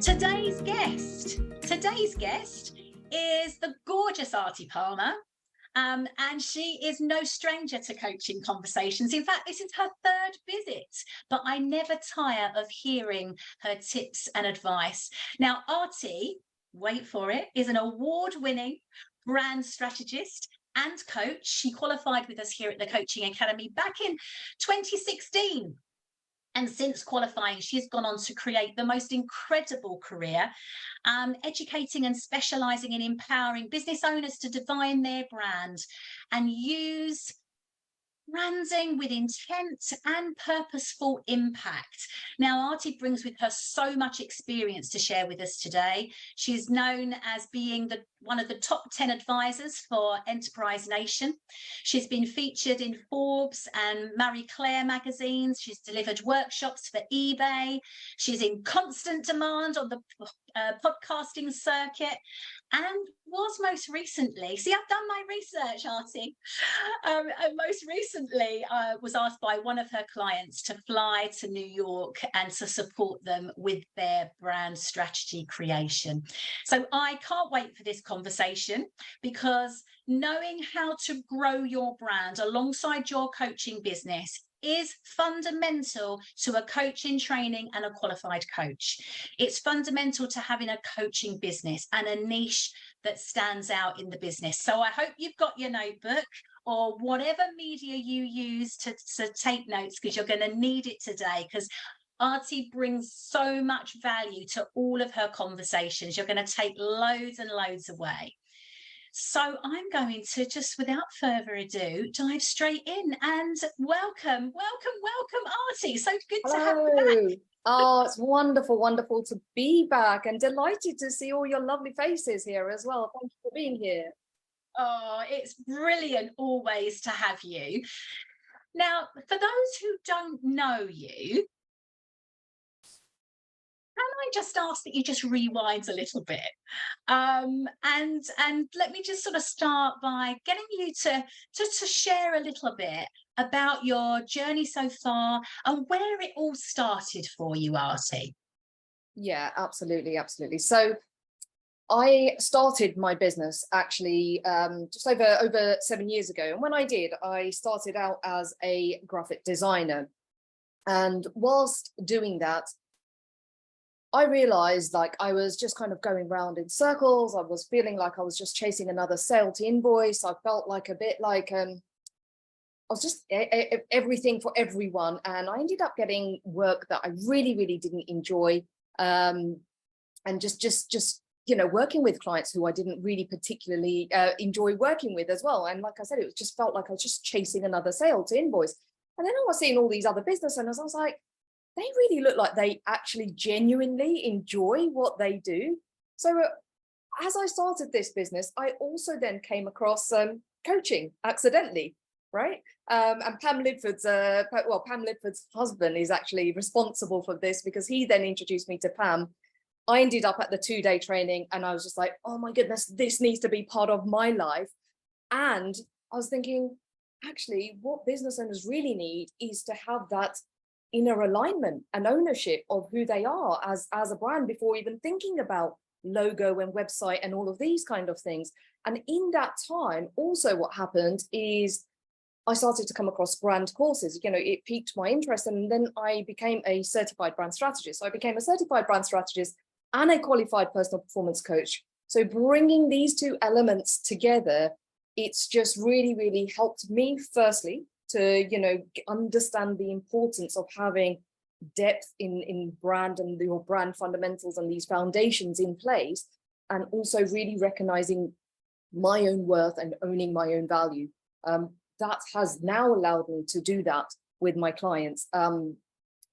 Today's guest is the gorgeous Aarti Parmar, and she is no stranger to coaching conversations. In fact, this is her third visit, but I never tire of hearing her tips and advice. Now, Aarti, wait for it, is an award-winning brand strategist and coach. She qualified with us here at the Coaching Academy back in 2016. And since qualifying, she's gone on to create the most incredible career, educating and specialising in empowering business owners to define their brand and use branding with intent and purposeful impact. Now, Aarti brings with her so much experience to share with us today. She's known as being one of the top 10 advisors for Enterprise Nation. She's been featured in Forbes and Marie Claire magazines. She's delivered workshops for eBay. She's in constant demand on the podcasting circuit, and was most recently, see, I've done my research, Aarti, and most recently was asked by one of her clients to fly to New York and to support them with their brand strategy creation. So I can't wait for this conversation, because knowing how to grow your brand alongside your coaching business is fundamental to a coach in training and a qualified coach. It's fundamental to having a coaching business and a niche that stands out in the business. So I hope you've got your notebook or whatever media you use to take notes, because you're going to need it today, because Aarti brings so much value to all of her conversations. You're going to take loads and loads away. So I'm going to, just without further ado, dive straight in and welcome Aarti. So good to have you back. Oh, it's wonderful to be back, and delighted to see all your lovely faces here as well. Thank you for being here. Oh, it's brilliant always to have you. Now, for those who don't know you, can I just ask that you just rewind a little bit, and let me just sort of start by getting you to share a little bit about your journey so far and where it all started for you, Aarti. Yeah, absolutely. So I started my business actually just over 7 years ago, and when I did, I started out as a graphic designer, and whilst doing that, I realized like I was just kind of going round in circles. I was feeling like I was just chasing another sale to invoice. I felt like a bit like I was just everything for everyone. And I ended up getting work that I really didn't enjoy. And just you know, working with clients who I didn't really particularly enjoy working with as well. And like I said, it just felt like I was just chasing another sale to invoice. And then I was seeing all these other business owners. I was like, they really look like they actually genuinely enjoy what they do. So as I started this business, I also then came across coaching accidentally, right? And Pam Lidford's husband is actually responsible for this, because he then introduced me to Pam. I ended up at the 2-day training, and I was just like, oh my goodness, this needs to be part of my life. And I was thinking, actually, what business owners really need is to have that inner alignment and ownership of who they are as a brand before even thinking about logo and website and all of these kind of things. And in that time, also what happened is I started to come across brand courses. You know, it piqued my interest, and then I became a certified brand strategist. So I became a certified brand strategist and a qualified personal performance coach. So bringing these two elements together, it's just really helped me, firstly, to, you know, understand the importance of having depth in brand and your brand fundamentals and these foundations in place, and also really recognizing my own worth and owning my own value. That has now allowed me to do that with my clients. And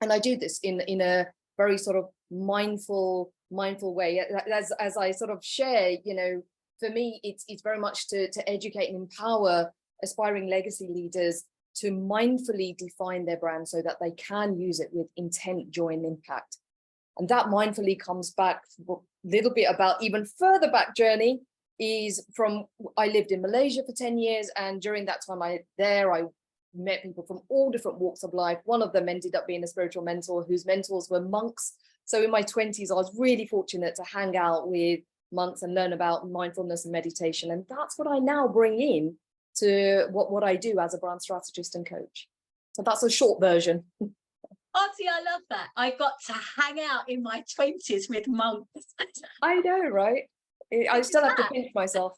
I do this in a very sort of mindful way. As I sort of share, you know, for me, it's very much to educate and empower aspiring legacy leaders to mindfully define their brand so that they can use it with intent, joy, and impact. And that mindfully comes back a little bit about even further back journey is from, I lived in Malaysia for 10 years. And during that time I met people from all different walks of life. One of them ended up being a spiritual mentor whose mentors were monks So in my 20s, I was really fortunate to hang out with monks and learn about mindfulness and meditation. And that's what I now bring in to what I do as a brand strategist and coach. So that's a short version. Aarti, I love that. I got to hang out in my 20s with monks. I know, right? I still have to pinch myself.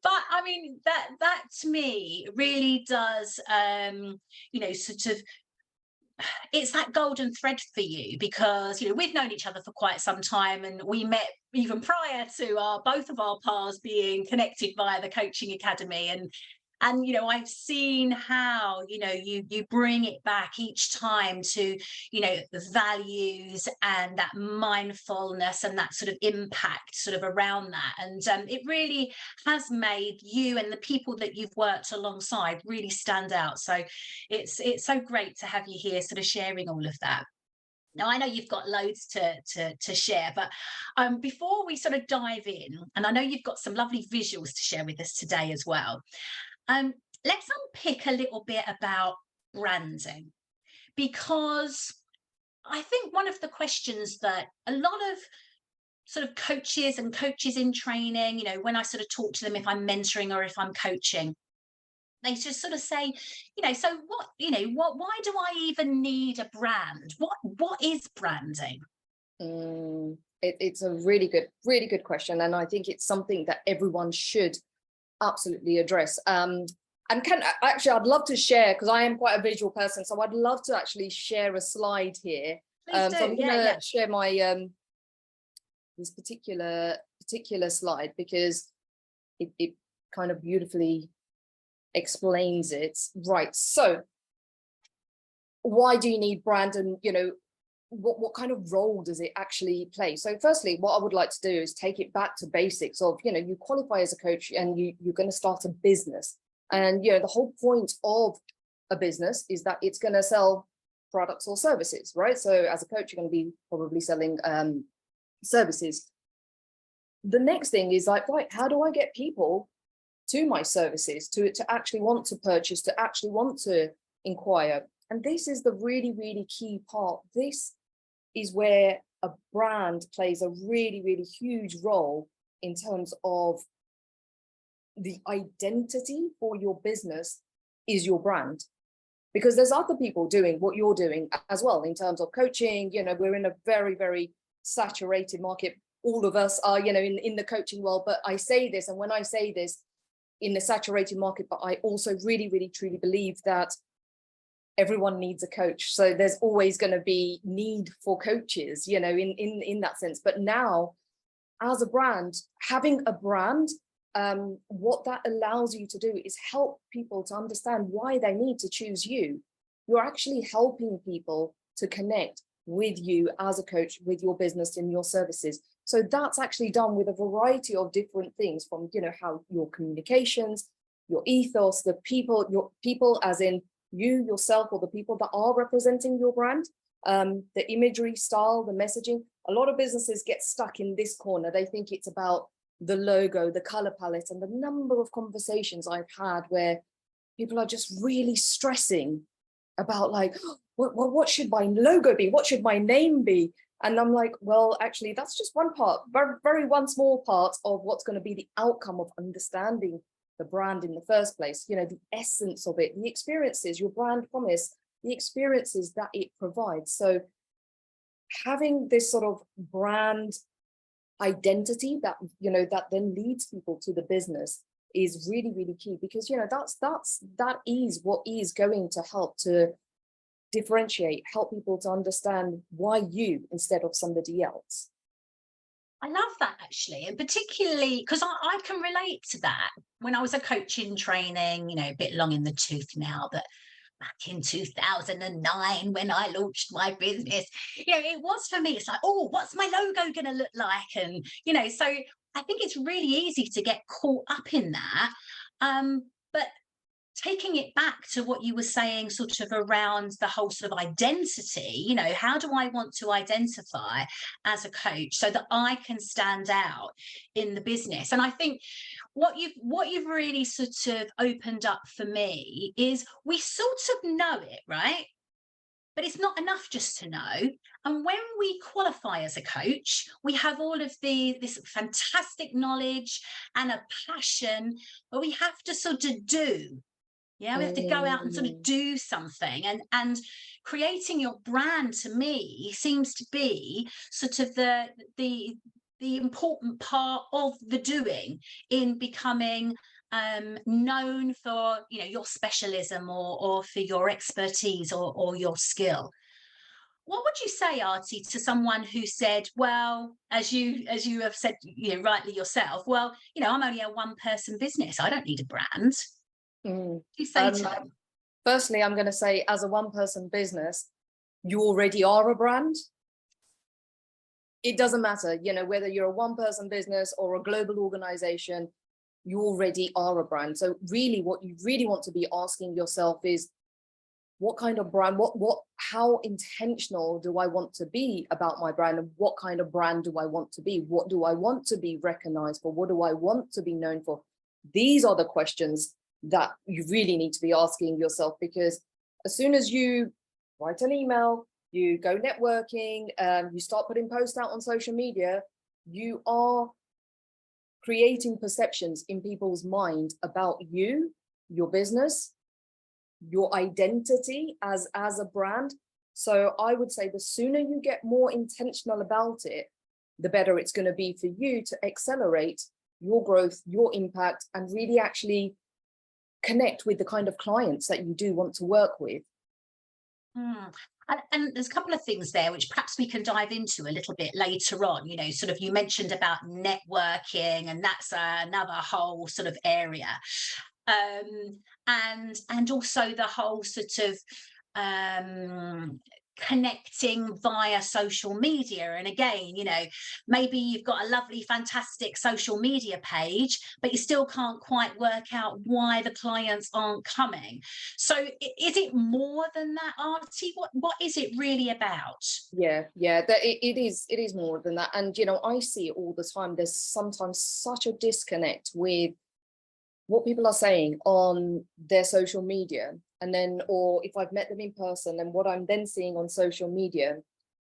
But I mean, that to me really does, sort of, it's that golden thread for you, because we've known each other for quite some time, and we met even prior to both of our paths being connected via the coaching academy. And I've seen how you bring it back each time to the values and that mindfulness and that sort of impact sort of around that. And it really has made you and the people that you've worked alongside really stand out. So it's so great to have you here sort of sharing all of that. Now, I know you've got loads to share, but before we sort of dive in, and I know you've got some lovely visuals to share with us today as well, let's unpick a little bit about branding, because I think one of the questions that a lot of sort of coaches and coaches in training, when I sort of talk to them, if I'm mentoring or if I'm coaching, they just sort of say, so why do I even need a brand? What is branding? It's a really good question, and I think it's something that everyone should absolutely address. And I'd love to share, because I am quite a visual person, so I'd love to actually share a slide here. Please do. So I'm gonna share my this particular slide, because it kind of beautifully explains it. Right, so why do you need brand, and what kind of role does it actually play? So firstly, what I would like to do is take it back to basics of, you qualify as a coach and you're going to start a business. And, the whole point of a business is that it's going to sell products or services, right? So as a coach, you're going to be probably selling services. The next thing is like, right, how do I get people to my services, to actually want to purchase, to actually want to inquire? And this is the really, really key part. This is where a brand plays a really, really huge role in terms of the identity for your business is your brand. Because there's other people doing what you're doing as well in terms of coaching. We're in a very, very saturated market. All of us are, in the coaching world. But I say this, and when I say this, in the saturated market, but I also really, really, truly believe that everyone needs a coach. So there's always going to be need for coaches, in that sense. But now, as a brand, having a brand, what that allows you to do is help people to understand why they need to choose you. You're actually helping people to connect with you as a coach, with your business and your services. So that's actually done with a variety of different things, from, how your communications, your ethos, your people as in you yourself, or the people that are representing your brand, the imagery, style, the messaging. A lot of businesses get stuck in this corner. They think it's about the logo, the color palette, and the number of conversations I've had where people are just really stressing about like, what should my logo be? What should my name be? And I'm like, well, actually, that's just one part, very one small part of what's going to be the outcome of understanding the brand in the first place. The essence of it, the experiences, your brand promise, the experiences that it provides. So having this sort of brand identity that that then leads people to the business is really, really key, because that is what is going to help to differentiate, help people to understand why you instead of somebody else. I love that, actually, and particularly because I can relate to that. When I was a coach in training, a bit long in the tooth now, but back in 2009 when I launched my business, it was for me. It's like, oh, what's my logo going to look like? And, so I think it's really easy to get caught up in that. But taking it back to what you were saying, sort of around the whole sort of identity, how do I want to identify as a coach so that I can stand out in the business? And I think what you've really sort of opened up for me is we sort of know it, right? But it's not enough just to know. And when we qualify as a coach, we have all of this fantastic knowledge and a passion, but we have to sort of do. Yeah, we have to go out and sort of Mm, do something. And creating your brand, to me, seems to be sort of the the important part of the doing in becoming known for, you know, your specialism, or for your expertise, or your skill. What would you say, Artie, to someone who said, well, as you have said, you know, rightly yourself, well, you know, I'm only a one person business, I don't need a brand. mm. You say to Um, them? Firstly, I'm going to say, as a one-person business, you already are a brand. It doesn't matter, you know, whether you're a one-person business or a global organization, you already are a brand. So really, what you really want to be asking yourself is, what kind of brand, how intentional do I want to be about my brand, and what kind of brand do I want to be? What do I want to be recognized for? What do I want to be known for? These are the questions that you really need to be asking yourself, because as soon as you write an email, you go networking, you start putting posts out on social media, you are creating perceptions in people's mind about you, your business, your identity as a brand. So I would say the sooner you get more intentional about it, the better it's going to be for you to accelerate your growth, your impact, and really actually connect with the kind of clients that you do want to work with. Hmm. And there's a couple of things there which perhaps we can dive into a little bit later on. You know, sort of, you mentioned about networking, and that's another whole sort of area. And also the whole sort of connecting via social media. And again, you know, maybe you've got a lovely fantastic social media page, but you still can't quite work out why the clients aren't coming. So is it more than that, Artie? What is it really about? Yeah, that it is more than that. And you know, I see it all the time. There's sometimes such a disconnect with what people are saying on their social media, and then, or if I've met them in person, and what I'm then seeing on social media.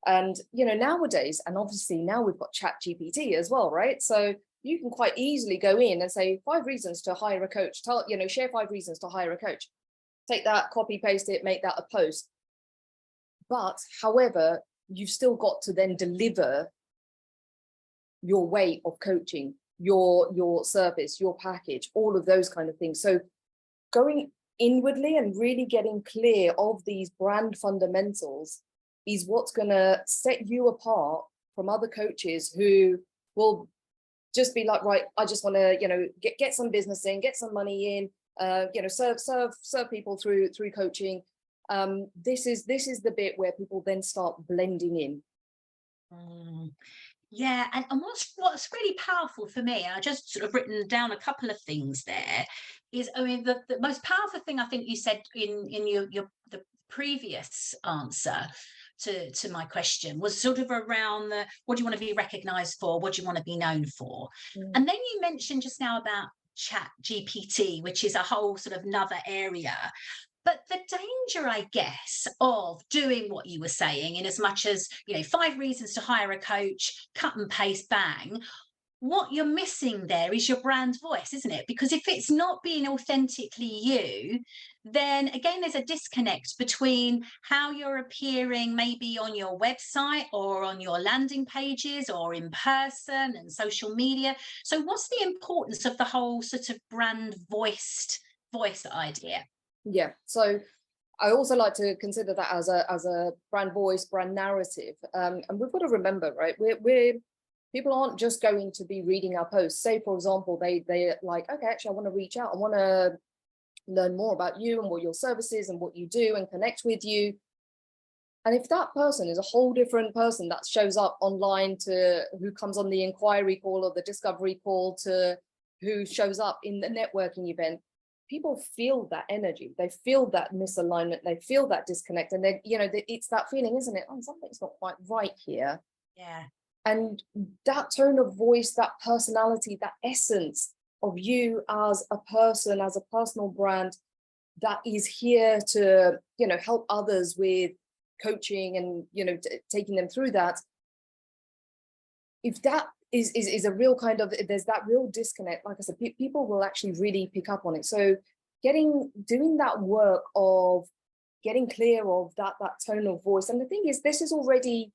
And you know, nowadays, and obviously now we've got Chat GPT as well, right? So you can quite easily go in and say 5 reasons to hire a coach. Tell, you know, share 5 reasons to hire a coach. Take that, copy paste it, make that a post. But however, you've still got to then deliver your way of coaching, your service, your package, all of those kind of things. So going inwardly and really getting clear of these brand fundamentals is what's going to set you apart from other coaches who will just be like, right, I just want to, you know, get some business in, get some money in, you know, serve people through coaching. This is the bit where people then start blending in. Mm. Yeah, and what's really powerful for me, and I just sort of written down a couple of things there, is, I mean, the most powerful thing I think you said in your the previous answer to my question was sort of around the, what do you want to be recognized for, what do you want to be known for? Mm. And then you mentioned just now about Chat GPT, which is a whole sort of another area. But the danger, I guess, of doing what you were saying, in as much as, you know, 5 reasons to hire a coach, cut and paste, bang, what you're missing there is your brand voice, isn't it? Because if it's not being authentically you, then again, there's a disconnect between how you're appearing maybe on your website or on your landing pages or in person and social media. So what's the importance of the whole sort of brand voice idea? Yeah. So I also like to consider that as a brand voice, brand narrative. And we've got to remember, right? We're people aren't just going to be reading our posts. Say, for example, they're like, okay, actually, I want to reach out. I want to learn more about you and what your service is and what you do and connect with you. And if that person is a whole different person that shows up online, to who comes on the inquiry call or the discovery call, to who shows up in the networking event, people feel that energy. They feel that misalignment. They feel that disconnect. And then, you know, it's that feeling, isn't it? Oh, something's not quite right here. Yeah. And that tone of voice, that personality, that essence of you as a person, as a personal brand that is here to, you know, help others with coaching and, taking them through that, if that is a real kind of, there's that real disconnect, like I said, people will actually really pick up on it. So doing that work of getting clear of that tone of voice. And the thing is, this is already,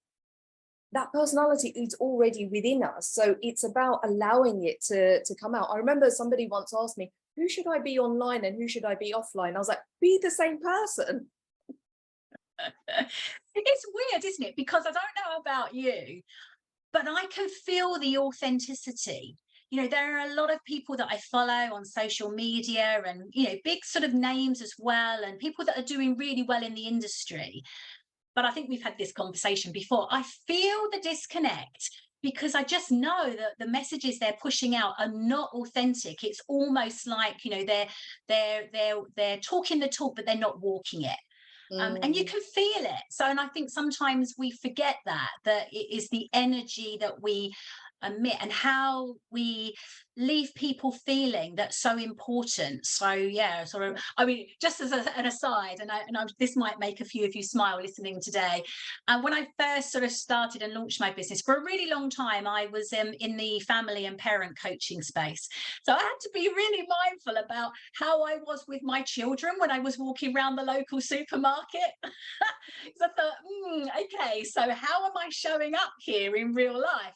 that personality is already within us. So it's about allowing it to come out. I remember somebody once asked me, who should I be online and who should I be offline? I was like, be the same person. It's weird, isn't it? Because I don't know about you, but I can feel the authenticity. There are a lot of people that I follow on social media and, big sort of names as well, and people that are doing really well in the industry. But I think we've had this conversation before. I feel the disconnect because I just know that the messages they're pushing out are not authentic. It's almost like, they're talking the talk, but they're not walking it. And you can feel it. So, and I think sometimes we forget that it is the energy that we emit and how we leave people feeling that's so important. So yeah, sort of, I mean, just as an aside, and this might make a few of you smile listening today. When I first sort of started and launched my business, for a really long time, I was in the family and parent coaching space. So I had to be really mindful about how I was with my children when I was walking around the local supermarket. Because I thought, okay, so how am I showing up here in real life?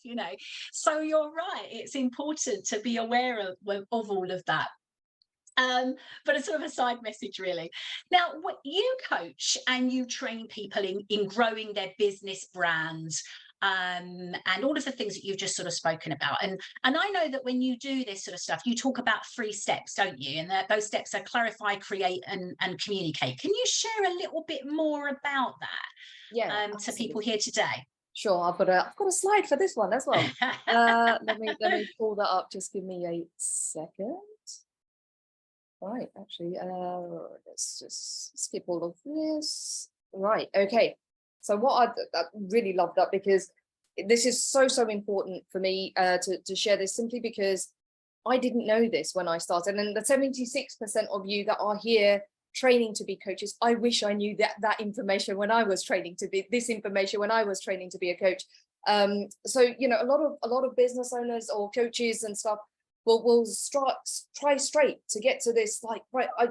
So you're right, it's important to be aware of all of that. But it's sort of a side message, really. Now, what you coach and you train people in growing their business brands, and all of the things that you've just sort of spoken about. And I know that when you do this sort of stuff, you talk about 3 steps, don't you? And those steps are clarify, create, and communicate. Can you share a little bit more about that to people here today? Sure, I've got a slide for this one as well. Let me pull that up. Just give me a second. Right, actually, let's just skip all of this. Right, okay. So what I really love that, because this is so important for me to share this, simply because I didn't know this when I started. And the 76% of you that are here training to be coaches, I wish I knew that information when I was training to be a coach. So a lot of business owners or coaches and stuff will try straight to get to this, like, right, I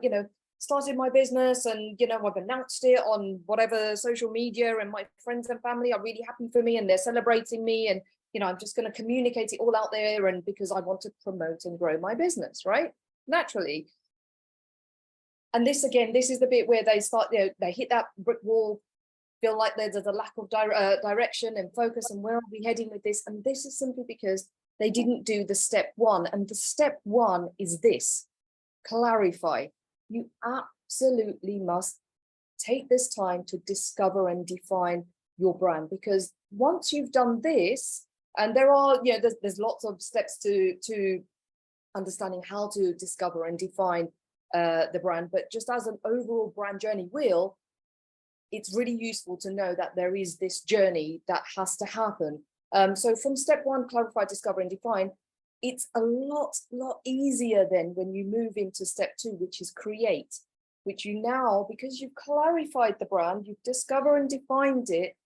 started my business and I've announced it on whatever social media, and my friends and family are really happy for me and they're celebrating me, and I'm just going to communicate it all out there, and because I want to promote and grow my business, right? Naturally. And this is the bit where they start, they hit that brick wall, feel like there's a lack of direction and focus, and where are we heading with this? And this is simply because they didn't do the step 1. And the step 1 is this: clarify. You absolutely must take this time to discover and define your brand, because once you've done this, and there are, there's lots of steps to understanding how to discover and define the brand, but just as an overall brand journey wheel, it's really useful to know that there is this journey that has to happen. So from step 1, clarify, discover, and define, it's a lot easier then when you move into step 2, which is create, which you now, because you've clarified the brand, you've discovered and defined it,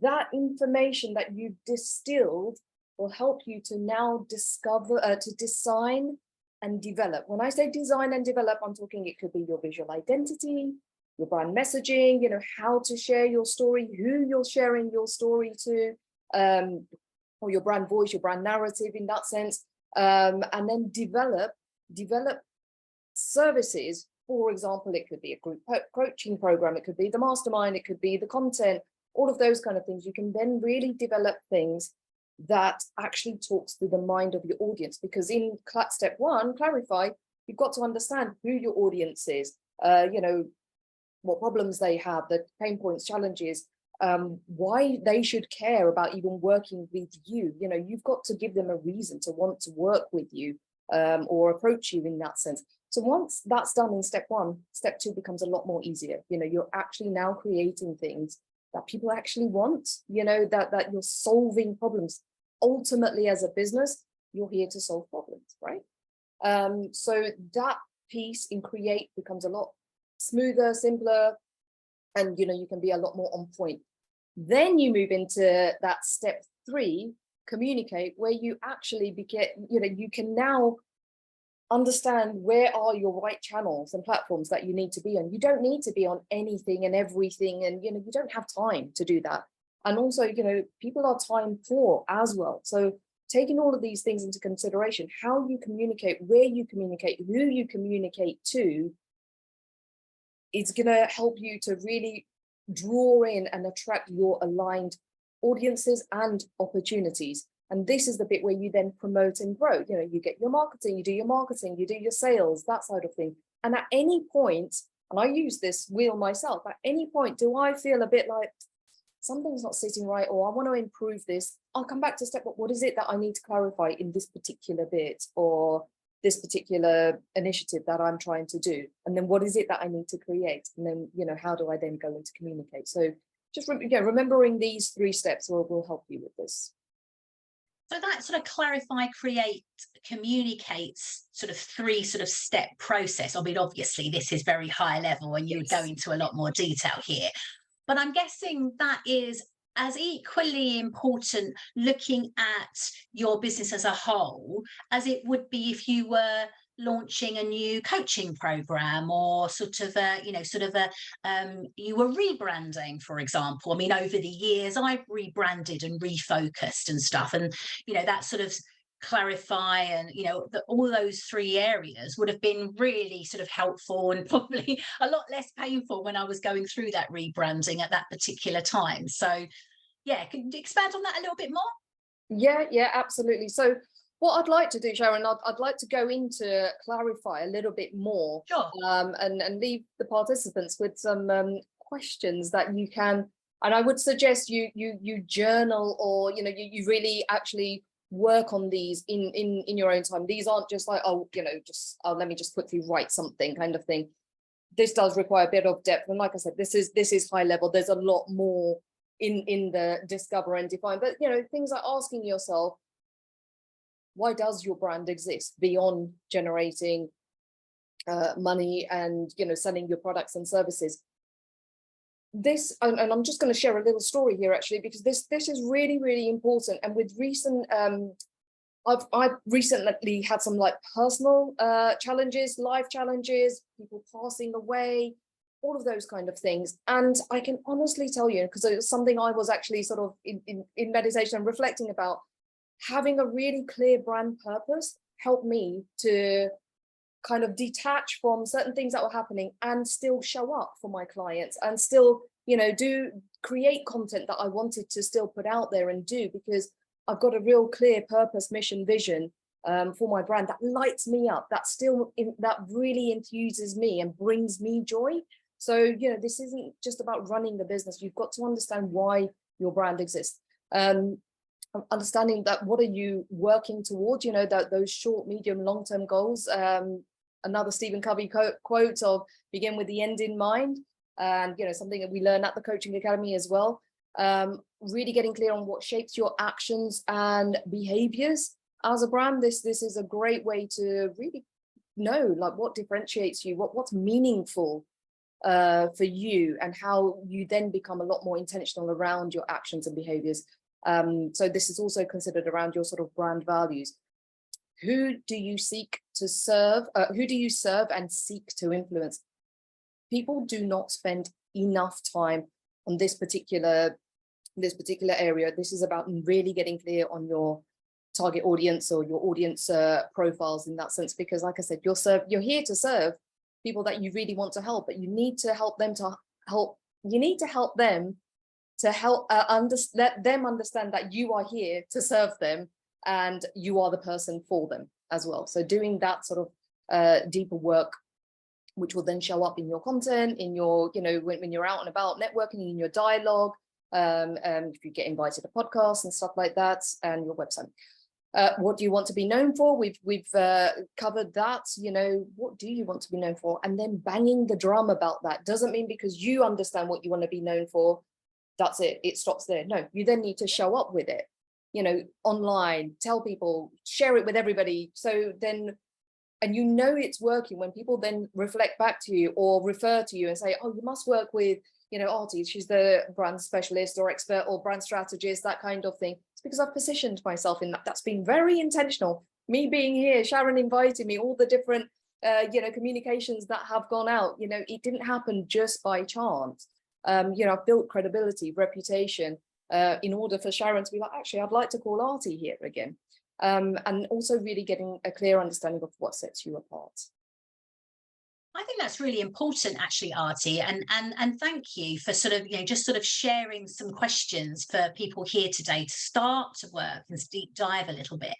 that information that you've distilled will help you to now discover, to design and develop. When I say design and develop, I'm talking, it could be your visual identity, your brand messaging, how to share your story, who you're sharing your story to, or your brand voice, your brand narrative in that sense, and then develop services. For example, it could be a group coaching program, it could be the mastermind, it could be the content, all of those kind of things. You can then really develop things that actually talks to the mind of your audience, because in step 1, clarify, you've got to understand who your audience is, what problems they have, the pain points, challenges, why they should care about even working with you. You've got to give them a reason to want to work with you, or approach you in that sense. So once that's done in step 1, step 2 becomes a lot more easier. You're actually now creating things that people actually want, that you're solving problems. Ultimately, as a business, you're here to solve problems, right? So that piece in create becomes a lot smoother, simpler, and you can be a lot more on point. Then you move into that step 3, communicate, where you actually you can now understand where are your right channels and platforms that you need to be on. You don't need to be on anything and everything, and you don't have time to do that. And also, people are time poor as well. So taking all of these things into consideration, how you communicate, where you communicate, who you communicate to, is going to help you to really draw in and attract your aligned audiences and opportunities. And this is the bit where you then promote and grow. You get your marketing, you do your sales, that side of thing. And at any point, and I use this wheel myself, at any point do I feel a bit like something's not sitting right, or I want to improve this, I'll come back to step up. What is it that I need to clarify in this particular bit, or this particular initiative that I'm trying to do? And then what is it that I need to create? And then, how do I then go into communicate? So just remembering these 3 steps will help you with this. So that sort of clarify, create, communicates sort of 3 sort of step process. I mean, obviously this is very high level and you would go into a lot more detail here, but I'm guessing that is as equally important looking at your business as a whole as it would be if you were launching a new coaching program, or you were rebranding, for example. I mean, over the years I've rebranded and refocused and stuff, and that sort of clarify, and all those 3 areas would have been really sort of helpful and probably a lot less painful when I was going through that rebranding at that particular time. So yeah, can you expand on that a little bit more? Yeah, absolutely. So what I'd like to do, Sharon, I'd like to go into clarify a little bit more, Sure. And leave the participants with some questions that you can, and I would suggest you journal, or you really actually work on these in your own time. These aren't just like, let me just quickly write something kind of thing. This does require a bit of depth, and like I said, this is high level. There's a lot more in the discover and define, but things like asking yourself, why does your brand exist beyond generating money and selling your products and services? This, and I'm just going to share a little story here actually, because this is really, really important. And with recent I've recently had some like personal challenges, life challenges, people passing away, all of those kind of things. And I can honestly tell you, because it was something I was actually sort of in meditation and reflecting about, having a really clear brand purpose helped me to kind of detach from certain things that were happening and still show up for my clients, and still, create content that I wanted to still put out there and do, because I've got a real clear purpose, mission, vision for my brand that lights me up, that really infuses me and brings me joy. So, this isn't just about running the business. You've got to understand why your brand exists. Understanding that, what are you working towards, that those short, medium, long-term goals. Another Stephen Covey quote of begin with the end in mind, and something that we learn at the Coaching Academy as well. Really getting clear on what shapes your actions and behaviors as a brand. This is a great way to really know like what differentiates you, what's meaningful for you, and how you then become a lot more intentional around your actions and behaviors. So this is also considered around your sort of brand values. Who do you seek to serve? Who do you serve and seek to influence? People do not spend enough time on this particular area. This is about really getting clear on your target audience, or your audience profiles in that sense, because like I said, you're here to serve people that you really want to help, but you need to help them let them understand that you are here to serve them, and you are the person for them as well. So doing that sort of deeper work, which will then show up in your content, in your, when you're out and about networking, in your dialogue, if you get invited to podcasts and stuff like that, and your website. What do you want to be known for? We've covered that. What do you want to be known for? And then banging the drum about that doesn't mean because you understand what you want to be known for, that's it, it stops there. No, you then need to show up with it, online, tell people, share it with everybody. So then And you know it's working when people then reflect back to you or refer to you and say, oh, you must work with, you know, Aarti, she's the brand specialist or expert or brand strategist, that kind of thing. It's because I've positioned myself in that. That's been very intentional. Me being here, Sharon invited me, all the different, you know, communications that have gone out, you know, it didn't happen just by chance. You know, I've built credibility, reputation, in order for Sharon to be like, actually, I'd like to call Aarti here again. And also really getting a clear understanding of what sets you apart. I think that's really important, actually, Aarti, and thank you for sort of, you know, just sort of sharing some questions for people here today to start to work and deep dive a little bit,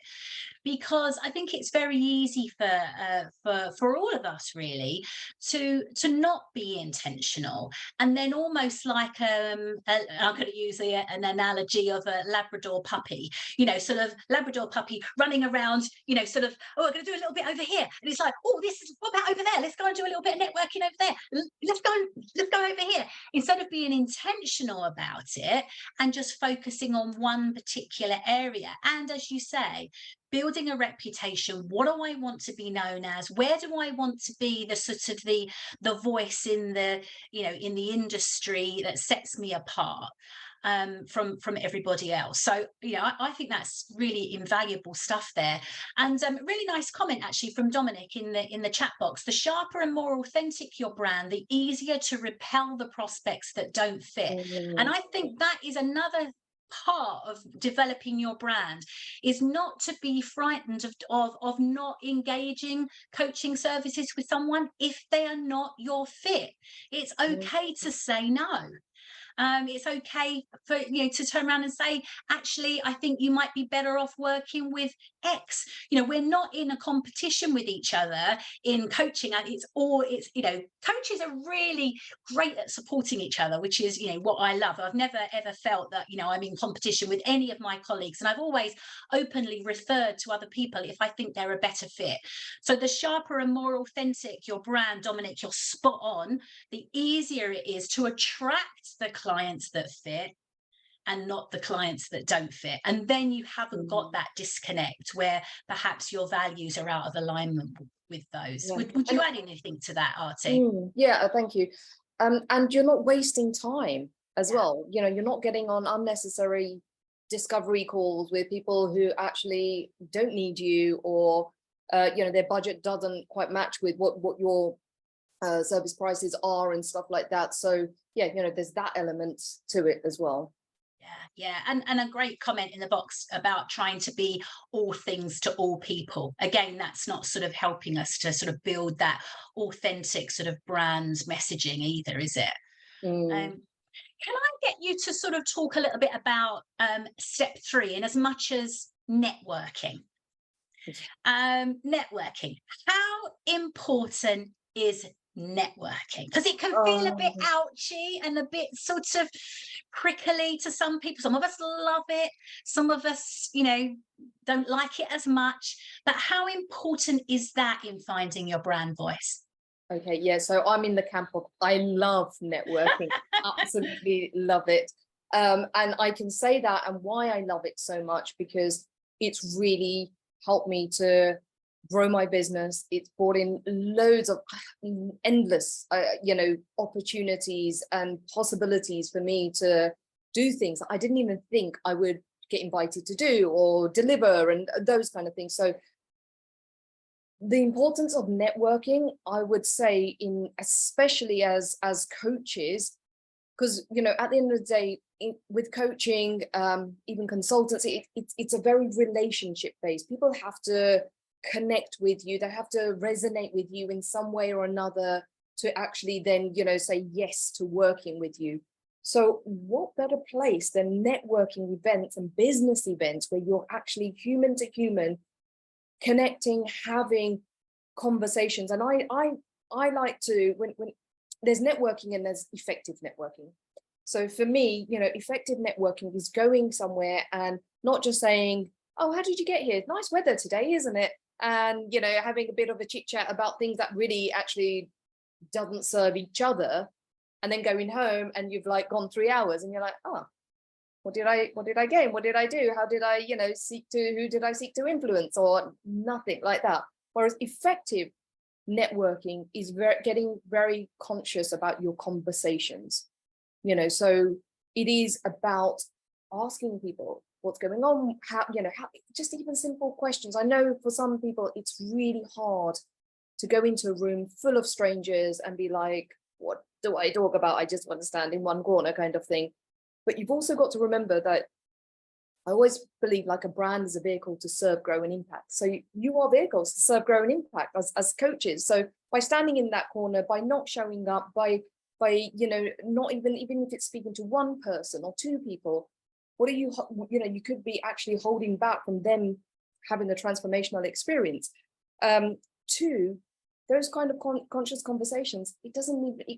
because I think it's very easy for all of us really to not be intentional, and then almost like I'm going to use an analogy of a Labrador puppy, you know, sort of Labrador puppy running around, you know, sort of, oh, I'm going to do a little bit over here, and it's like, oh, this is, what about over there? Let's go and do a little bit of networking over there. Let's go over here, instead of being intentional about it and just focusing on one particular area. And as you say, building a reputation. What do I want to be known as? Where do I want to be the sort of the voice in the, you know, in the industry that sets me apart from everybody else? So, you know, I think that's really invaluable stuff there. And really nice comment actually from Dominic in the chat box. The sharper and more authentic your brand, the easier to repel the prospects that don't fit. And I think that is another part of developing your brand, is not to be frightened of not engaging coaching services with someone if they are not your fit. It's okay to say no. It's okay for, you know, to turn around and say, actually, I think you might be better off working with X. You know, we're not in a competition with each other in coaching. It's, you know, coaches are really great at supporting each other, which is, you know, what I love. I've never ever felt that, you know, I'm in competition with any of my colleagues, and I've always openly referred to other people if I think they're a better fit. So the sharper and more authentic your brand, Dominic, you're spot on, the easier it is to attract the clients that fit and not the clients that don't fit. And then you haven't got that disconnect where perhaps your values are out of alignment with those. Yeah. Would you add anything to that, Aarti? Yeah, thank you. And you're not wasting time as well. You know, you're not getting on unnecessary discovery calls with people who actually don't need you, or you know, their budget doesn't quite match with what your service prices are and stuff like that. So yeah, you know, there's that element to it as well. Yeah, and a great comment in the box about trying to be all things to all people. Again, that's not sort of helping us to sort of build that authentic sort of brand messaging either, is it? Can I get you to sort of talk a little bit about step 3, in as much as networking? Networking, how important is networking? Because it can feel a bit ouchy and a bit sort of prickly to some people. Some of us love it, some of us, you know, don't like it as much. But how important is that in finding your brand voice? Okay, yeah, so I'm in the camp of I love networking. Absolutely love it. And I can say that, and why I love it so much, because it's really helped me to grow my business. It's brought in loads of endless, you know, opportunities and possibilities for me to do things that I didn't even think I would get invited to do or deliver, and those kind of things. So the importance of networking, I would say, in especially as coaches, because, you know, at the end of the day, with coaching, even consultancy, it's a very relationship based. People have to connect with you, they have to resonate with you in some way or another to actually then, you know, say yes to working with you. So what better place than networking events and business events where you're actually human to human, connecting, having conversations. And I like to, when there's networking and there's effective networking. So for me, you know, effective networking is going somewhere and not just saying, oh, how did you get here? Nice weather today, isn't it? And, you know, having a bit of a chit chat about things that really actually doesn't serve each other, and then going home and you've like gone 3 hours and you're like, oh, what did I gain? What did I do? How did I, you know, who did I seek to influence, or nothing like that? Whereas effective networking is getting very conscious about your conversations, so it is about asking people what's going on, how, just even simple questions. I know for some people it's really hard to go into a room full of strangers and be like, what do I talk about? I just want to stand in one corner kind of thing. But you've also got to remember that I always believe like a brand is a vehicle to serve, grow, and impact. So you are vehicles to serve, grow, and impact as coaches. So by standing in that corner, by not showing up, by not even if it's speaking to one person or two people, what are you could be actually holding back from them having a transformational experience. Two, those kind of conscious conversations, it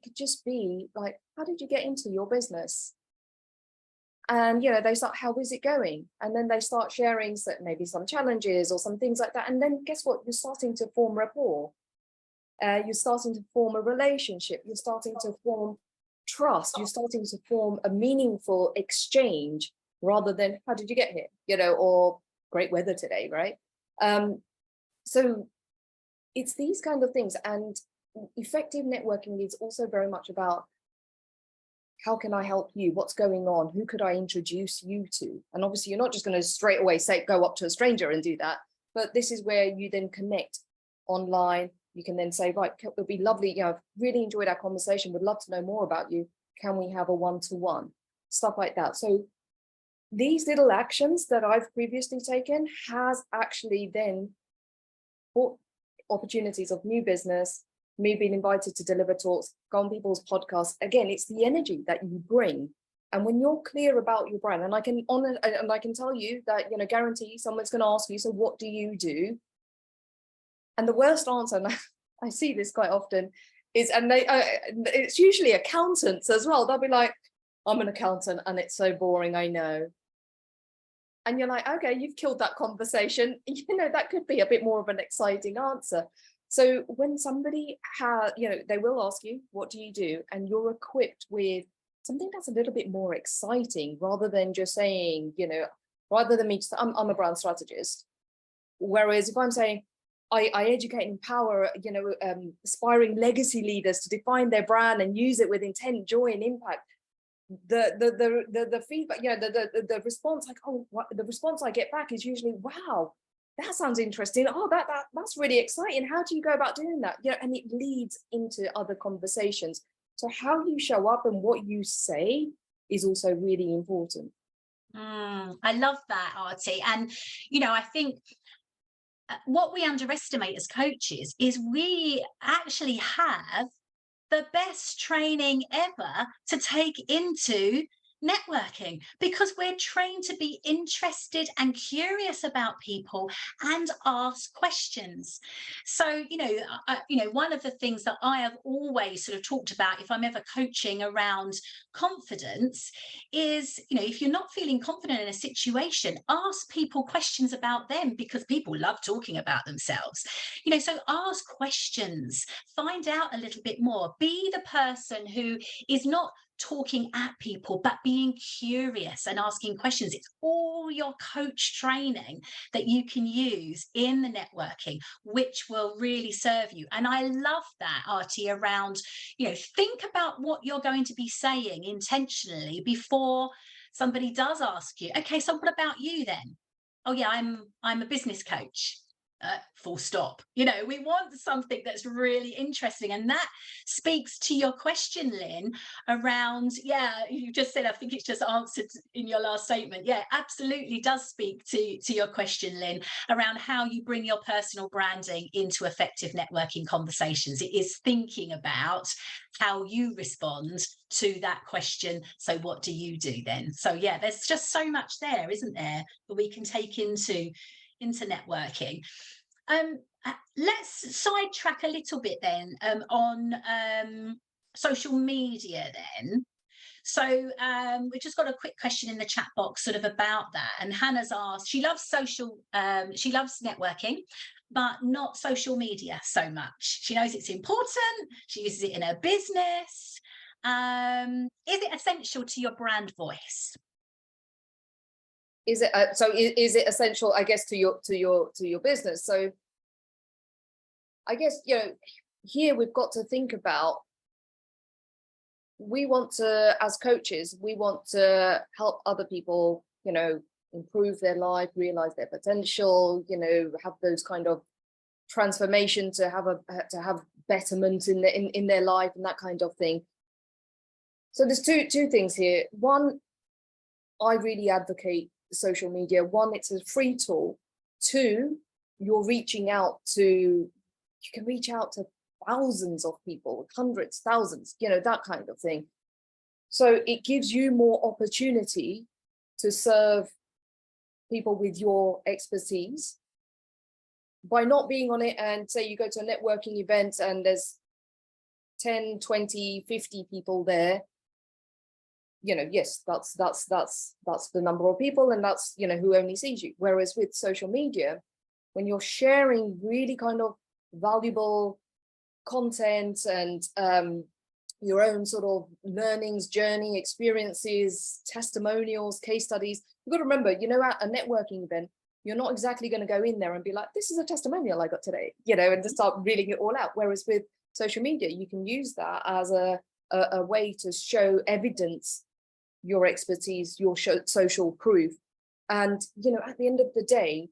could just be like, how did you get into your business? And they start, how is it going? And then they start sharing maybe some challenges or some things like that. And then guess what? You're starting to form rapport. You're starting to form a relationship. You're starting to form trust. You're starting to form a meaningful exchange rather than, how did you get here? Or great weather today, right? So it's these kind of things. And effective networking is also very much about, how can I help you? What's going on? Who could I introduce you to? And obviously you're not just going to straight away go up to a stranger and do that, but this is where you then connect online. You can then say, right, it would be lovely. I've really enjoyed our conversation. Would love to know more about you. Can we have a one-to-one? Stuff like that. So these little actions that I've previously taken has actually then brought opportunities of new business, me being invited to deliver talks, go on people's podcasts. Again, it's the energy that you bring. And when you're clear about your brand, and I can tell you that, guarantee someone's going to ask you, so what do you do? And the worst answer, and I see this quite often, is, and it's usually accountants as well. They'll be like, I'm an accountant and it's so boring, I know. And you're like, okay, you've killed that conversation. That could be a bit more of an exciting answer. So when somebody they will ask you, what do you do? And you're equipped with something that's a little bit more exciting, rather than just saying, rather than me, I'm a brand strategist. Whereas if I'm saying, I educate and empower, aspiring legacy leaders to define their brand and use it with intent, joy, and impact. The feedback, the response, the response I get back is usually, wow, that sounds interesting. Oh, that's really exciting. How do you go about doing that? And it leads into other conversations. So how you show up and what you say is also really important. I love that, Aarti. And, I think what we underestimate as coaches is we actually have the best training ever to take into networking, because we're trained to be interested and curious about people and ask questions. So one of the things that I have always sort of talked about if I'm ever coaching around confidence is, if you're not feeling confident in a situation, ask people questions about them, because people love talking about themselves. So ask questions, find out a little bit more, be the person who is not talking at people but being curious and asking questions. It's all your coach training that you can use in the networking, which will really serve you. And I love that, Aarti, around think about what you're going to be saying intentionally before somebody does ask you, okay, so what about you then? Oh yeah, I'm a business coach. Full stop. We want something that's really interesting, and that speaks to your question, Lynn, around, you just said, I think it's just answered in your last statement. Absolutely does speak to your question, Lynn, around how you bring your personal branding into effective networking conversations. It is thinking about how you respond to that question. So what do you do then? So there's just so much there, isn't there, that we can take into networking. Let's sidetrack a little bit then on social media then. So we've just got a quick question in the chat box sort of about that. And Hannah's asked, she loves she loves networking, but not social media so much. She knows it's important. She uses it in her business. Is it essential to your brand voice? Is it is it essential, I guess, to your business? So I guess, here we've got to think about, we want to, as coaches, we want to help other people, improve their life, realize their potential, have those kind of transformation, to have betterment in their life and that kind of thing. So there's two things here. One, I really advocate social media. One, it's a free tool. Two, you can reach out to thousands of people, hundreds, thousands, that kind of thing. So it gives you more opportunity to serve people with your expertise by not being on it. And say you go to a networking event and there's 10, 20, 50 people there, yes, that's the number of people, and that's, who only sees you. Whereas with social media, when you're sharing really kind of valuable content and your own sort of learnings, journey, experiences, testimonials, case studies, you've got to remember, at a networking event, you're not exactly going to go in there and be like, this is a testimonial I got today, and just start reading it all out. Whereas with social media, you can use that as a way to show evidence, your expertise, your social proof. And, at the end of the day,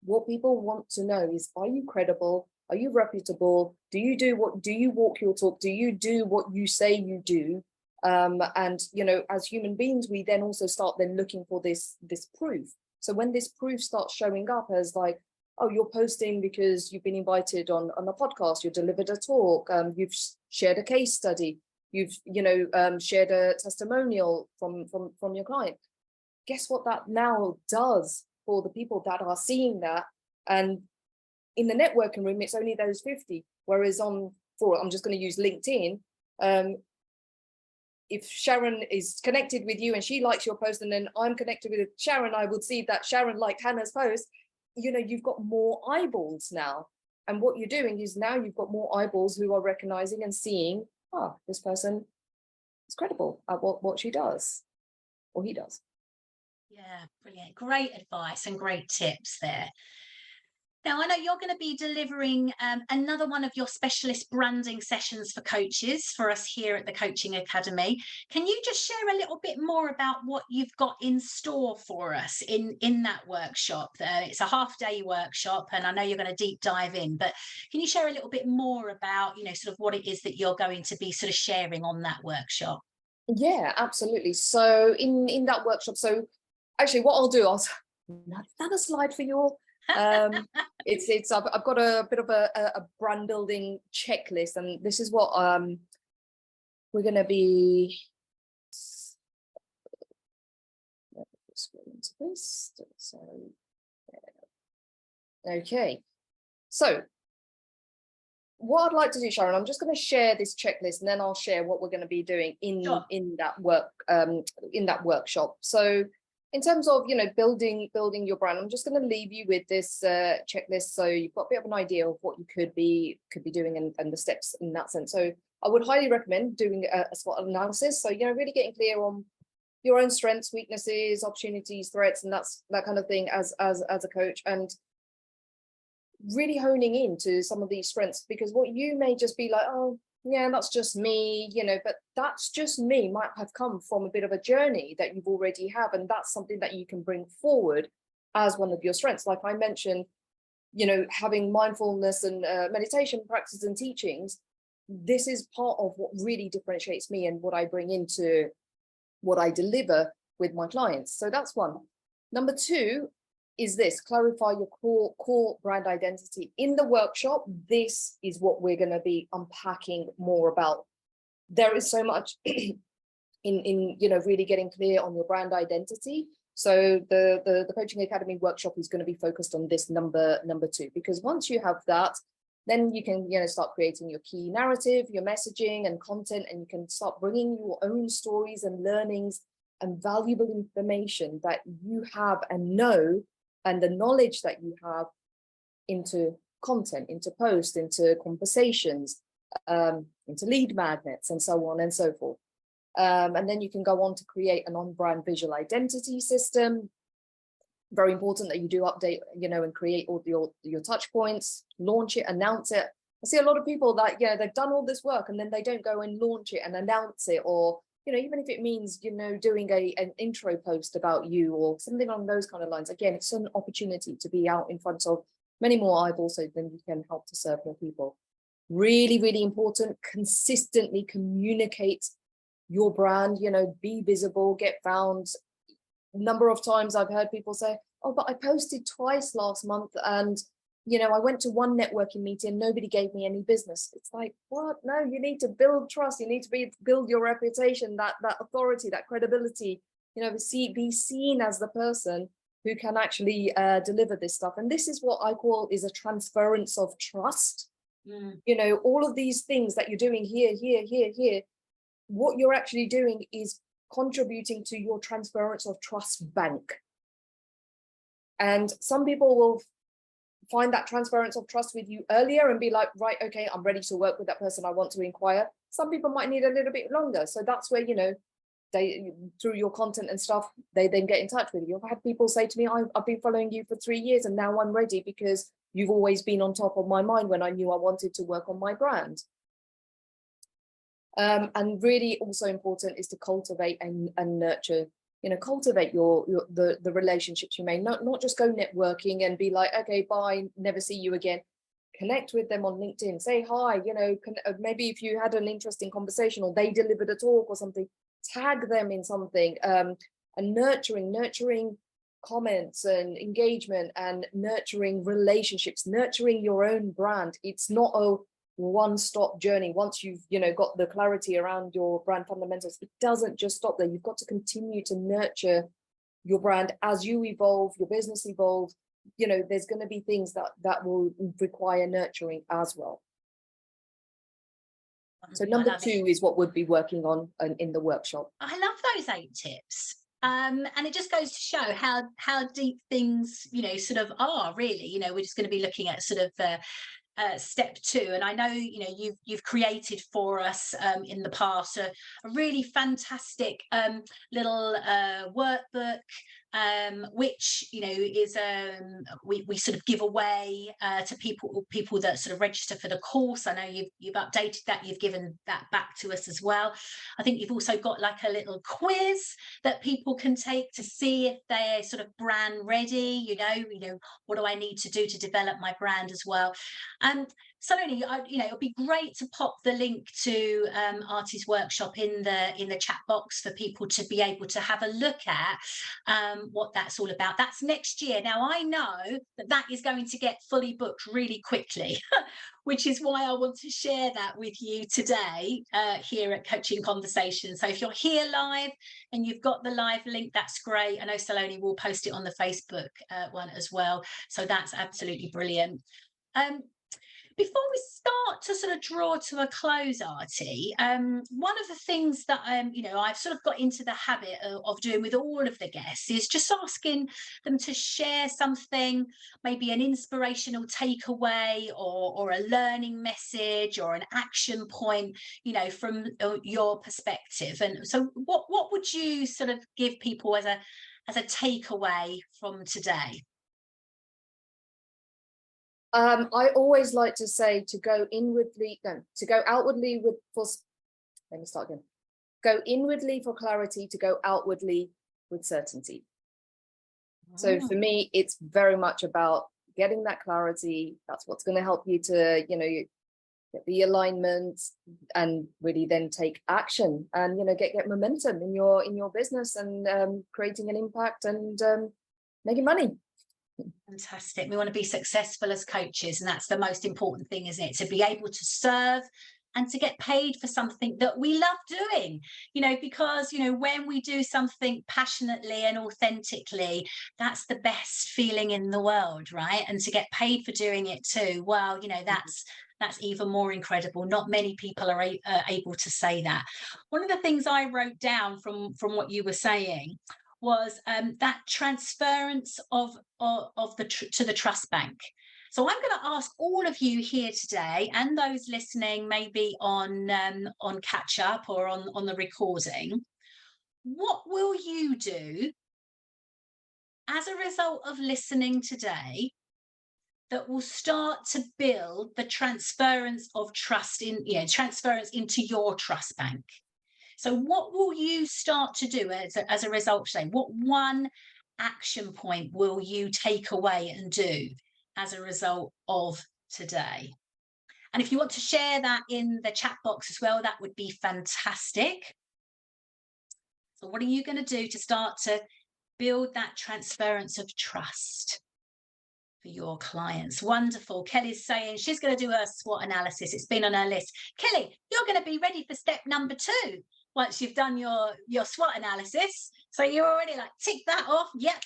what people want to know is, are you credible? Are you reputable? Do you walk your talk? Do you do what you say you do? And, as human beings, we then also start then looking for this proof. So when this proof starts showing up as like, oh, you're posting because you've been invited on a podcast, you delivered a talk, you've shared a case study, you've, shared a testimonial from your client. Guess what that now does for the people that are seeing that? And in the networking room, it's only those 50. Whereas I'm just going to use LinkedIn. If Sharon is connected with you and she likes your post, and then I'm connected with Sharon, I would see that Sharon liked Hannah's post. You've got more eyeballs now. And what you're doing is now you've got more eyeballs who are recognizing and seeing, this person is credible at what she does, or he does. Yeah, brilliant. Great advice and great tips there. Now, I know you're going to be delivering another one of your specialist branding sessions for coaches for us here at the Coaching Academy. Can you just share a little bit more about what you've got in store for us in that workshop? It's a half-day workshop, and I know you're going to deep dive in, but can you share a little bit more about, sort of what it is that you're going to be sort of sharing on that workshop? Yeah, absolutely. So in that workshop, so actually what I'll do, I'll another slide for you all. I've got a bit of a brand building checklist, and this is what we're going to be. Let's go into this. So, okay. So what I'd like to do, Sharon, I'm just going to share this checklist, and then I'll share what we're going to be doing in that workshop. So in terms of, building your brand, I'm just going to leave you with this checklist, so you've got a bit of an idea of what you could be doing and the steps in that sense. So I would highly recommend doing a SWOT analysis. So, really getting clear on your own strengths, weaknesses, opportunities, threats, and that kind of thing as a coach, and really honing into some of these strengths, because what you may just be like, oh, yeah, that's just me, but that's just me might have come from a bit of a journey that you've already have. And that's something that you can bring forward as one of your strengths. Like I mentioned, having mindfulness and meditation practices and teachings, this is part of what really differentiates me and what I bring into what I deliver with my clients. So that's one. Number two is this: clarify your core brand identity. In the workshop, this is what we're going to be unpacking more about. There is so much in really getting clear on your brand identity. So the Coaching Academy workshop is going to be focused on this number two, because once you have that, then you can start creating your key narrative, your messaging and content, and you can start bringing your own stories and learnings and valuable information that you have and know, and the knowledge that you have, into content, into posts, into conversations, into lead magnets, and so on and so forth. And then you can go on to create an on-brand visual identity system, Very important that you do update, and create all your touch points, launch it, announce it. I see a lot of people that, they've done all this work and then they don't go and launch it and announce it, or, even if it means, doing an intro post about you or something along those kind of lines. Again, it's an opportunity to be out in front of many more eyeballs so then you can help to serve more people. Really, really important. Consistently communicate your brand, be visible, get found. Number of times I've heard people say, oh, but I posted twice last month and I went to one networking meeting, nobody gave me any business. It's like, what? No, you need to build trust, you need to build your reputation, that authority, that credibility, be seen as the person who can actually deliver this stuff. And this is what I call is a transference of trust. All of these things that you're doing here, what you're actually doing is contributing to your transference of trust bank. And some people will find that transference of trust with you earlier and be like, right, okay, I'm ready to work with that person, I want to inquire. Some people might need a little bit longer. So that's where, they, through your content and stuff, they then get in touch with you. I've had people say to me, I've been following you for 3 years and now I'm ready because you've always been on top of my mind when I knew I wanted to work on my brand. And really also important is to cultivate and nurture, cultivate the relationships you make, not just go networking and be like, okay, bye, never see you again. Connect with them on LinkedIn, say hi, maybe if you had an interesting conversation or they delivered a talk or something, tag them in something, and nurturing comments and engagement and nurturing relationships, nurturing your own brand. It's not a one-stop journey. Once you've got the clarity around your brand fundamentals, it doesn't just stop there. You've got to continue to nurture your brand as you evolve, your business evolves. There's going to be things that will require nurturing as well. So number 2 is what we'll be working on in the workshop. I love those 8 tips. And it just goes to show how deep things sort of are, really. We're just going to be looking at sort of step 2, and I know you've created for us in the past a really fantastic little workbook, which is we sort of give away to people that sort of register for the course. I know you've updated that, you've given that back to us as well. I think you've also got like a little quiz that people can take to see if they're sort of brand ready. What do I need to do to develop my brand as well. Sony, it'll be great to pop the link to Aarti's workshop in the chat box for people to be able to have a look at what that's all about. That's next year. Now, I know that is going to get fully booked really quickly, which is why I want to share that with you today here at Coaching Conversations. So if you're here live and you've got the live link, that's great. I know Saloni will post it on the Facebook one as well. So that's absolutely brilliant. Before we start to sort of draw to a close, Aarti, one of the things that I've sort of got into the habit of doing with all of the guests is just asking them to share something, maybe an inspirational takeaway or a learning message or an action point, from your perspective. And so, what would you sort of give people as a takeaway from today? I always like to say to go outwardly let me start again. Go inwardly for clarity, to go outwardly with certainty. So for me, it's very much about getting that clarity. That's what's going to help you to, get the alignment and really then take action and, get momentum in your business and creating an impact and making money. Fantastic. We want to be successful as coaches, and that's the most important thing, isn't it? To be able to serve and to get paid for something that we love doing, because, when we do something passionately and authentically, that's the best feeling in the world, right? And to get paid for doing it too, well, that's even more incredible. Not many people are able to say that. One of the things I wrote down from what you were saying was that transference of to the trust bank. So I'm going to ask all of you here today, and those listening maybe on catch up or on the recording, what will you do as a result of listening today that will start to build the transference of trust transference into your trust bank? So what will you start to do as a result today? What one action point will you take away and do as a result of today? And if you want to share that in the chat box as well, that would be fantastic. So what are you going to do to start to build that transference of trust for your clients? Wonderful. Kelly's saying she's going to do her SWOT analysis. It's been on her list. Kelly, you're going to be ready for step number 2 once you've done your SWOT analysis. So you're already like, tick that off. Yep,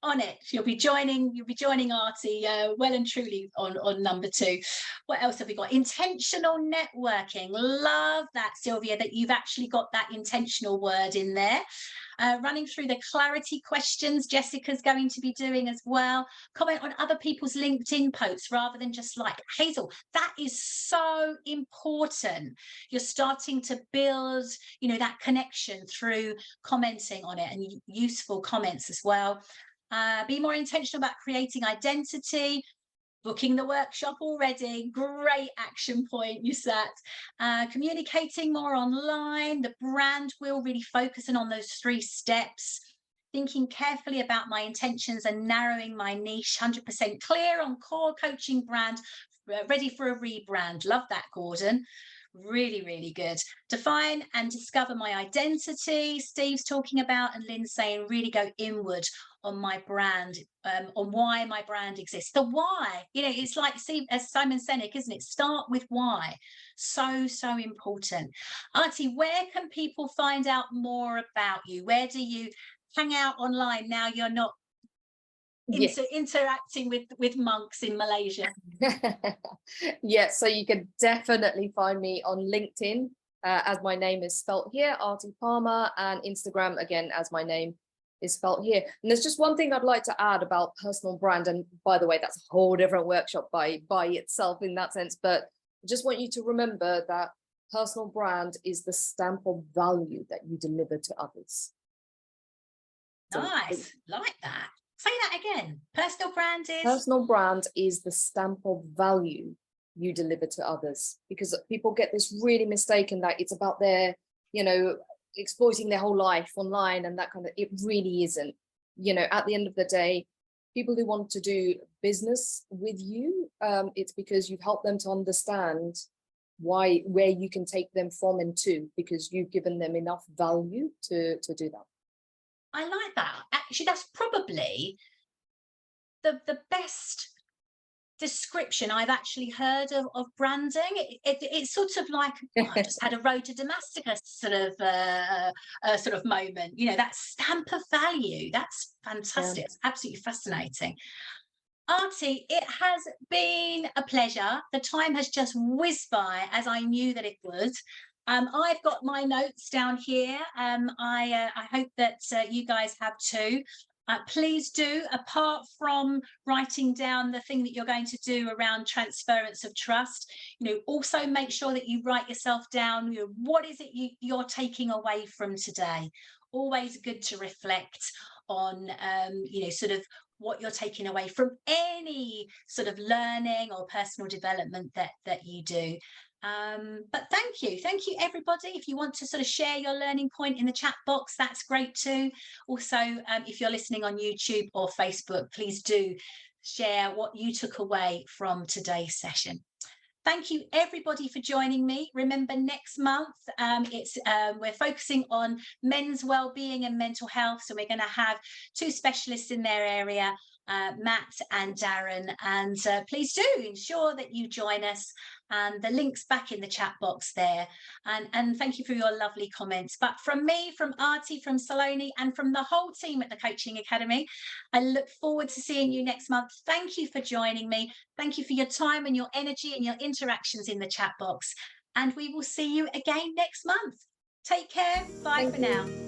on it. You'll be joining Aarti well and truly on number 2. What else have we got? Intentional networking. Love that, Sylvia, that you've actually got that intentional word in there. Running through the clarity questions, Jessica's going to be doing as well. Comment on other people's LinkedIn posts rather than just like. Hazel, that is so important. You're starting to build, that connection through commenting on it, and useful comments as well. Be more intentional about creating identity. Booking the workshop already, great action point, Yusat. Communicating more online, the brand wheel, really focusing on those 3 steps. Thinking carefully about my intentions and narrowing my niche, 100% clear on core coaching brand, ready for a rebrand. Love that, Gordon. Really, really good. Define and discover my identity, Steve's talking about, and Lynn's saying really go inward on my brand, on why my brand exists. The why, it's like, see, as Simon Sinek, isn't it? Start with why. So, so important. Aarti, where can people find out more about you? Where do you hang out online now you're not interacting with monks in Malaysia? Yes, so you can definitely find me on LinkedIn as my name is spelt here, Aarti Parmar, and Instagram again as my name is spelt here. And there's just one thing I'd like to add about personal brand, and by the way, that's a whole different workshop by itself in that sense, but I just want you to remember that personal brand is the stamp of value that you deliver to others. Nice, like that. Say that again. Personal brand is the stamp of value you deliver to others, because people get this really mistaken that it's about their, exploiting their whole life online and that kind of. It really isn't. At the end of the day, people who want to do business with you, it's because you've helped them to understand where you can take them from and to, because you've given them enough value to do that. I like that. Actually, that's probably the best description I've actually heard of branding. It's sort of like, I just had a road to Damascus sort of moment. That stamp of value. That's fantastic. Yeah. It's absolutely fascinating. Aarti, it has been a pleasure. The time has just whizzed by, as I knew that it would. I've got my notes down here. I hope that you guys have too. Please do, apart from writing down the thing that you're going to do around transference of trust, also make sure that you write yourself down, what is it you're taking away from today? Always good to reflect on, sort of what you're taking away from any sort of learning or personal development that you do. But thank you everybody. If you want to sort of share your learning point in the chat box, that's great too. Also, if you're listening on YouTube or Facebook, please do share what you took away from today's session. Thank you everybody for joining me. Remember, next month we're focusing on men's well-being and mental health, so we're going to have 2 specialists in their area, Matt and Darren, and please do ensure that you join us, and the link's back in the chat box there, and thank you for your lovely comments. But from me, from Aarti, from Saloni, and from the whole team at the Coaching Academy, I look forward to seeing you next month. Thank you for joining me. Thank you for your time and your energy and your interactions in the chat box, and we will see you again next month. Take care. Bye for now.